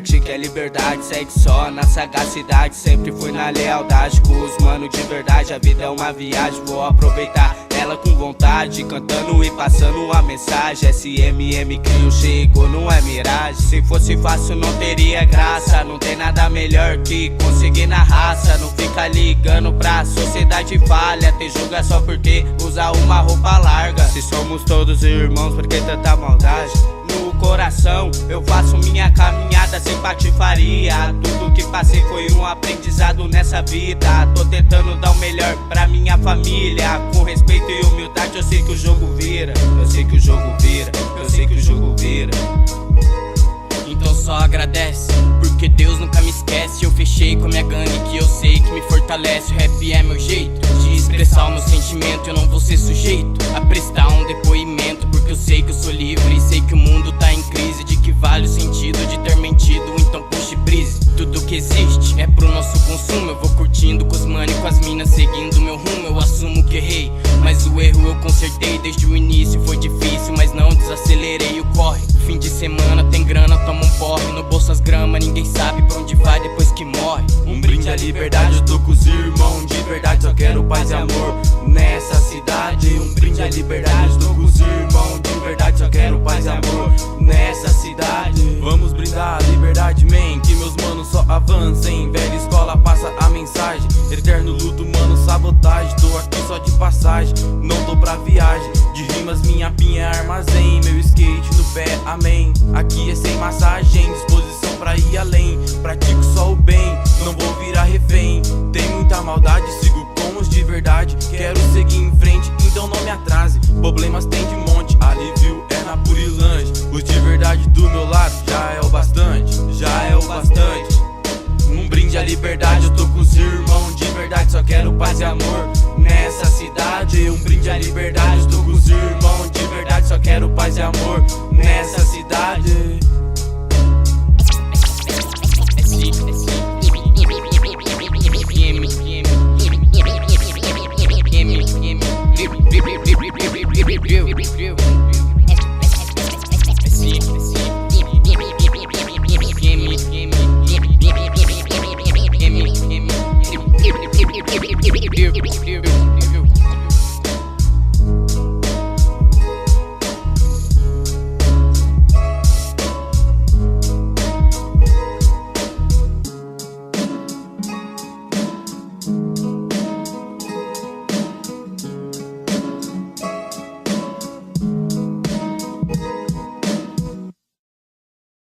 que quer liberdade, segue só na sagacidade. Sempre fui na lealdade com os mano de verdade. A vida é uma viagem, vou aproveitar ela com vontade, cantando e passando a mensagem. SMM Crio chegou, não é miragem. Se fosse fácil não teria graça. Não tem nada melhor que conseguir na raça. Não fica ligando pra sociedade falha. Te julga só porque usa uma roupa larga. Se somos todos irmãos, por que tanta maldade? No coração eu faço minha caminhada sem patifaria. Tudo que passei foi um aprendizado nessa vida. Tô tentando dar o melhor pra minha família. Com respeito e humildade eu sei que o jogo vira. Eu sei que o jogo vira, eu sei que o jogo vira. Então só agradece, porque Deus nunca me esquece. Eu fechei com a minha gangue que eu sei que me fortalece. O rap é meu jeito de expressar o meu sentimento. Eu não vou ser sujeito a prestar um depoimento, porque eu sei que eu sou livre e sei que o mundo tá em crise. De que vale o sentido de ter mentido, então puxe brise. Tudo que existe é pro nosso consumo. Eu vou curtindo com os mano e com as minas, seguindo meu rumo. Eu assumo que errei, mas o erro eu consertei. Desde o início foi difícil, mas não desacelerei o corre. Fim de semana tem grana, toma um porre. No bolso as grama, ninguém sabe pra onde vai depois que morre. Um brinde à liberdade, eu tô com os irmãos de verdade. Só quero paz e amor nessa cidade. Um brinde à liberdade, eu tô com os irmãos de verdade. Só quero paz e amor nessa cidade. Vamos brindar a liberdade, man, que meus manos só avancem. Velha escola passa a mensagem. Eterno luto, mano, sabotagem. Tô aqui só de passagem, não tô pra viagem. De rimas minha pinha é armazém. Meu skate no pé, amém. Aqui é sem massagem, disposição pra ir além. Pratico só o bem, não vou virar refém. Tem muita maldade, sigo com os de verdade. Quero seguir em frente, então não me atrase. Problemas tem de monte, alívio é na Purilândia. Os de verdade do meu lado já é o bastante, já é o bastante. Um brinde à liberdade, eu tô com os irmãos de verdade. Só quero paz e amor nessa cidade. Um brinde à liberdade, eu tô com os irmãos de verdade. Só quero paz e amor nessa cidade. É simples.